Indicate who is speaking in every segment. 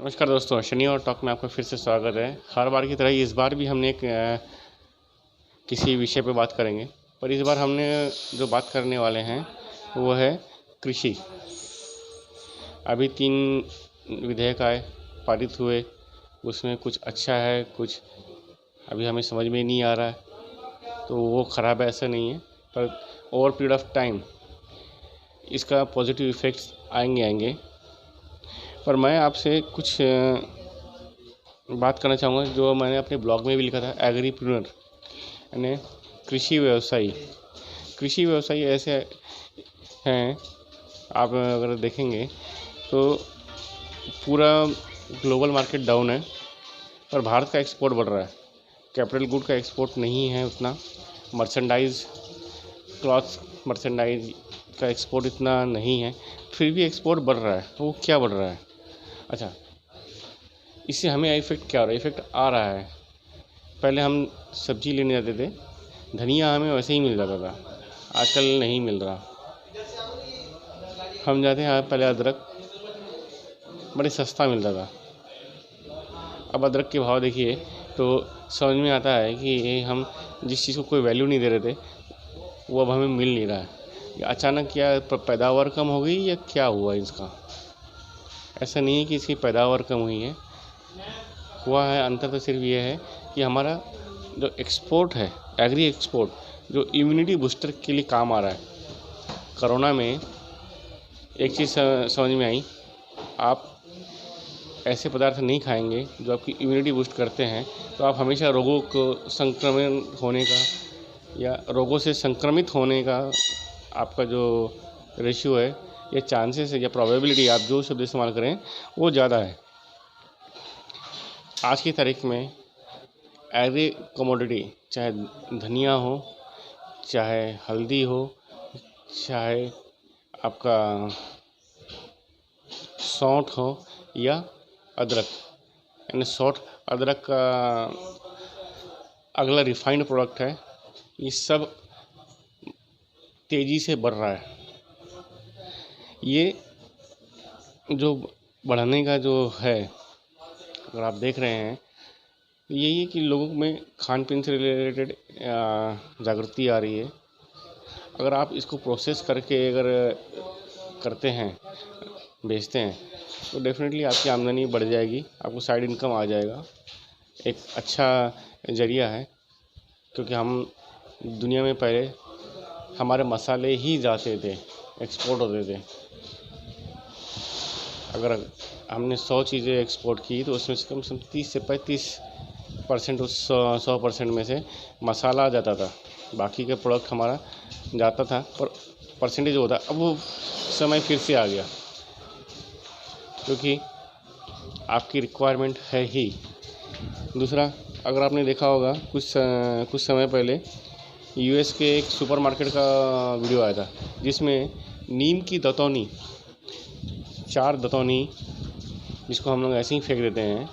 Speaker 1: नमस्कार दोस्तों, शनि और टॉक में आपका फिर से स्वागत है। हर बार की तरह इस बार भी हमने किसी विषय पे बात करेंगे, पर इस बार हमने जो बात करने वाले हैं वो है कृषि। अभी 3 विधेयक आए, पारित हुए, उसमें कुछ अच्छा है, कुछ अभी हमें समझ में नहीं आ रहा है, तो वो ख़राब है ऐसा नहीं है, पर ओवर पीरियड ऑफ टाइम इसका पॉजिटिव इफ़ेक्ट्स आएंगे। पर मैं आपसे कुछ बात करना चाहूँगा जो मैंने अपने ब्लॉग में भी लिखा था, एग्रीप्रेन्योर यानी कृषि व्यवसायी। कृषि व्यवसायी ऐसे हैं, आप अगर देखेंगे तो पूरा ग्लोबल मार्केट डाउन है, पर भारत का एक्सपोर्ट बढ़ रहा है। कैपिटल गुड का एक्सपोर्ट नहीं है उतना, मर्चेंडाइज क्लॉथ मर्चेंडाइज का एक्सपोर्ट इतना नहीं है, फिर भी एक्सपोर्ट बढ़ रहा है। तो वो क्या बढ़ रहा है? अच्छा, इससे हमें इफ़ेक्ट क्या हो रहा है? इफ़ेक्ट आ रहा है, पहले हम सब्जी लेने जाते थे, धनिया हमें वैसे ही मिल जाता था, आजकल नहीं मिल रहा। हम जाते हैं, पहले अदरक बड़े सस्ता मिलता था, अब अदरक के भाव देखिए तो समझ में आता है कि ये हम जिस चीज़ को कोई वैल्यू नहीं दे रहे थे वो अब हमें मिल नहीं रहा है। अचानक क्या पैदावार कम हो गई या क्या हुआ इसका? ऐसा नहीं है कि इसकी पैदावार कम हुई है, हुआ है। अंतर तो सिर्फ ये है कि हमारा जो एक्सपोर्ट है, एग्री एक्सपोर्ट, जो इम्यूनिटी बूस्टर के लिए काम आ रहा है। कोरोना में एक चीज़ समझ में आई, आप ऐसे पदार्थ नहीं खाएंगे जो आपकी इम्यूनिटी बूस्ट करते हैं, तो आप हमेशा रोगों को संक्रमण होने का या रोगों से संक्रमित होने का आपका जो रेशियो है या चांसेस है या प्रोबेबिलिटी, आप जो शब्द इस्तेमाल करें वो ज़्यादा है। आज की तारीख में एग्री कमोडिटी, चाहे धनिया हो, चाहे हल्दी हो, चाहे आपका सौंठ हो या अदरक, यानी सौंठ अदरक का अगला रिफाइंड प्रोडक्ट है, ये सब तेज़ी से बढ़ रहा है। ये जो बढ़ने का जो है, अगर आप देख रहे हैं, यही है कि लोगों में खान पीन से रिलेटेड जागृति आ रही है। अगर आप इसको प्रोसेस करके अगर करते हैं, बेचते हैं, तो डेफिनेटली आपकी आमदनी बढ़ जाएगी, आपको साइड इनकम आ जाएगा। एक अच्छा ज़रिया है, क्योंकि हम दुनिया में पहले हमारे मसाले ही जाते थे, एक्सपोर्ट होते थे। अगर हमने 100 चीज़ें एक्सपोर्ट की तो उसमें से कम से कम 30 से 35% उस 100% में से मसाला जाता था, बाकी का प्रोडक्ट हमारा जाता था, पर परसेंटेज होता। अब वो समय फिर से आ गया, क्योंकि आपकी रिक्वायरमेंट है ही। दूसरा, अगर आपने देखा होगा कुछ समय पहले यूएस के एक सुपरमार्केट का वीडियो आया था, जिसमें नीम की दतौनी, 4 दतौनी, जिसको हम लोग ऐसे ही फेंक देते हैं,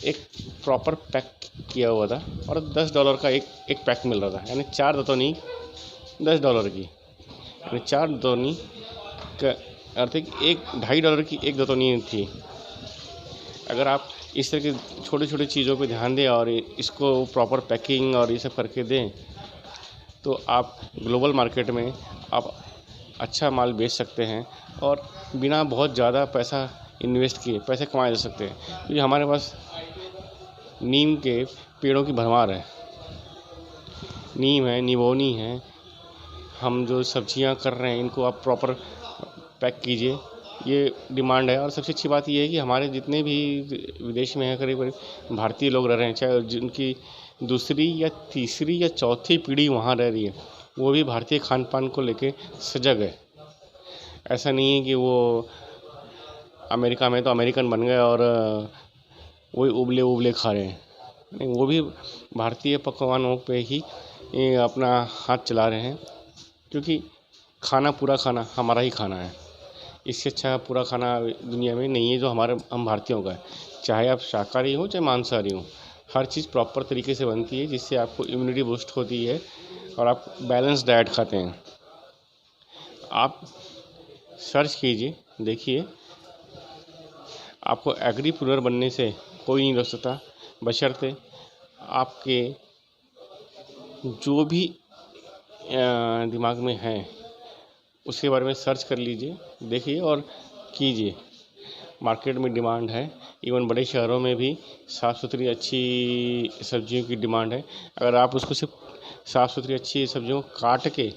Speaker 1: एक प्रॉपर पैक किया हुआ था और $10 का एक पैक मिल रहा था, यानी 4 दतौनी $10 की, यानी 4 दतौनी का अर्थ है कि $2.5 की एक दतौनी थी। अगर आप इस तरह की छोटे छोटे चीज़ों पे ध्यान दें और इसको प्रॉपर पैकिंग और ये सब करके दें, तो आप ग्लोबल मार्केट में आप अच्छा माल बेच सकते हैं और बिना बहुत ज़्यादा पैसा इन्वेस्ट किए पैसे कमाए जा सकते हैं। क्योंकि हमारे पास नीम के पेड़ों की भरमार है, नीम है, निमोनी है। हम जो सब्जियां कर रहे हैं, इनको आप प्रॉपर पैक कीजिए, ये डिमांड है। और सबसे अच्छी बात ये है कि हमारे जितने भी विदेश में हैं, करीब करीब भारतीय लोग रह रहे हैं, चाहे जिनकी दूसरी या तीसरी या चौथी पीढ़ी वहाँ रह रही है, वो भी भारतीय खान पान को लेके सजग है। ऐसा नहीं है कि वो अमेरिका में तो अमेरिकन बन गए और वही उबले उबले खा रहे हैं, नहीं, वो भी भारतीय पकवानों पे ही अपना हाथ चला रहे हैं, क्योंकि खाना, पूरा खाना हमारा ही खाना है। इससे अच्छा पूरा खाना दुनिया में नहीं है जो हम भारतीयों का है। चाहे आप शाकाहारी हो चाहे मांसाहारी हो, हर चीज़ प्रॉपर तरीके से बनती है, जिससे आपको इम्यूनिटी बूस्ट होती है और आप बैलेंस डाइट खाते हैं। आप सर्च कीजिए, देखिए, आपको एग्रीप्reneur बनने से कोई नहीं रोक सकता, बशर्ते आपके जो भी दिमाग में है उसके बारे में सर्च कर लीजिए, देखिए और कीजिए। मार्केट में डिमांड है, इवन बड़े शहरों में भी साफ़ सुथरी अच्छी सब्जियों की डिमांड है। अगर आप उसको सिर्फ साफ़ सुथरी अच्छी सब्जियों को काट के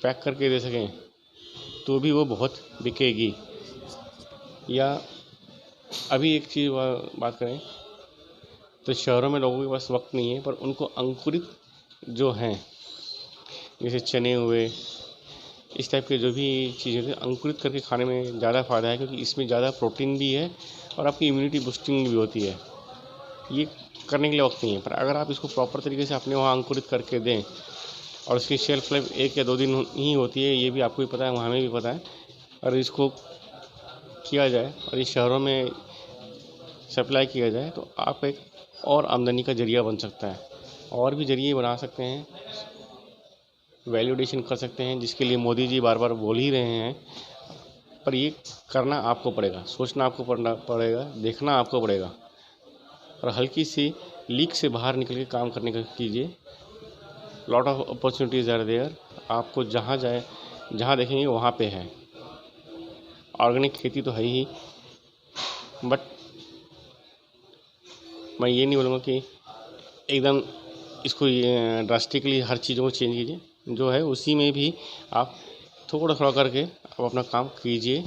Speaker 1: पैक करके दे सकें तो भी वो बहुत बिकेगी। या अभी एक चीज़ बात करें तो शहरों में लोगों के पास वक्त नहीं है, पर उनको अंकुरित जो हैं जैसे चने हुए, इस टाइप के जो भी चीज़ें अंकुरित करके खाने में ज़्यादा फ़ायदा है, क्योंकि इसमें ज़्यादा प्रोटीन भी है और आपकी इम्यूनिटी बूस्टिंग भी होती है। ये करने के लिए वक्त नहीं है, पर अगर आप इसको प्रॉपर तरीके से अपने वहाँ अंकुरित करके दें, और उसकी शेल्फ लाइफ 1 या 2 दिन ही होती है, ये भी आपको भी पता है, हमें भी पता है। और इसको किया जाए और इस शहरों में सप्लाई किया जाए तो आप एक और आमदनी का ज़रिया बन सकता है। और भी ज़रिए बना सकते हैं, वैल्यूडेशन कर सकते हैं, जिसके लिए मोदी जी बार बार बोल ही रहे हैं। पर ये करना आपको पड़ेगा, सोचना आपको पड़ेगा, देखना आपको पड़ेगा, और हल्की सी लीक से बाहर निकल के काम करने का कीजिए। Lot of opportunities are there. आपको जहाँ देखेंगे वहाँ पे है। ऑर्गेनिक खेती तो है ही, बट मैं ये नहीं बोलूँगा कि एकदम इसको ड्रास्टिकली हर चीज़ों को चेंज कीजिए। जो है उसी में भी आप थोड़ा थोड़ा करके आप अपना काम कीजिए।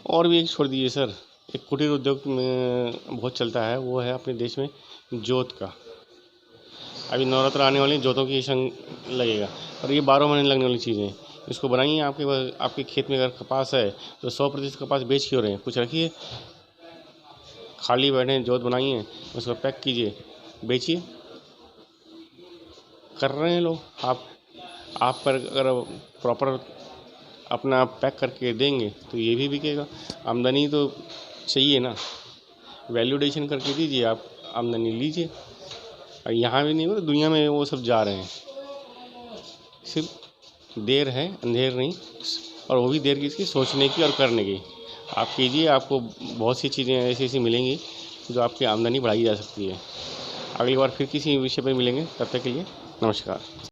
Speaker 1: और भी एक छोड़ दीजिए सर, एक कुटीर उद्योग में बहुत चलता है, वो है अपने देश में जोत का। अभी नवरात्र आने वाली, जोतों की संग लगेगा, और ये 12 महीने लगने वाली चीज़ें। इसको बनाइए। आपके खेत में अगर कपास है तो 100% कपास बेच क्यों रहे हैं, कुछ रखिए, खाली बैठे जोत बनाइए, उसको पैक कीजिए, बेचिए। कर रहे हैं लोग। आप पर अगर प्रॉपर अपना पैक करके देंगे तो ये भी बिकेगा। आमदनी तो चाहिए ना, वैल्यूडेशन करके दीजिए, आप आमदनी लीजिए। और यहाँ भी नहीं हो, दुनिया में वो सब जा रहे हैं। सिर्फ देर है, अंधेर नहीं, और वो भी देर किसकी, सोचने की और करने की। आप कीजिए, आपको बहुत सी चीज़ें ऐसी मिलेंगी जो आपकी आमदनी बढ़ाई जा सकती है। अगली बार फिर किसी विषय पर मिलेंगे, तब तक के लिए नमस्कार।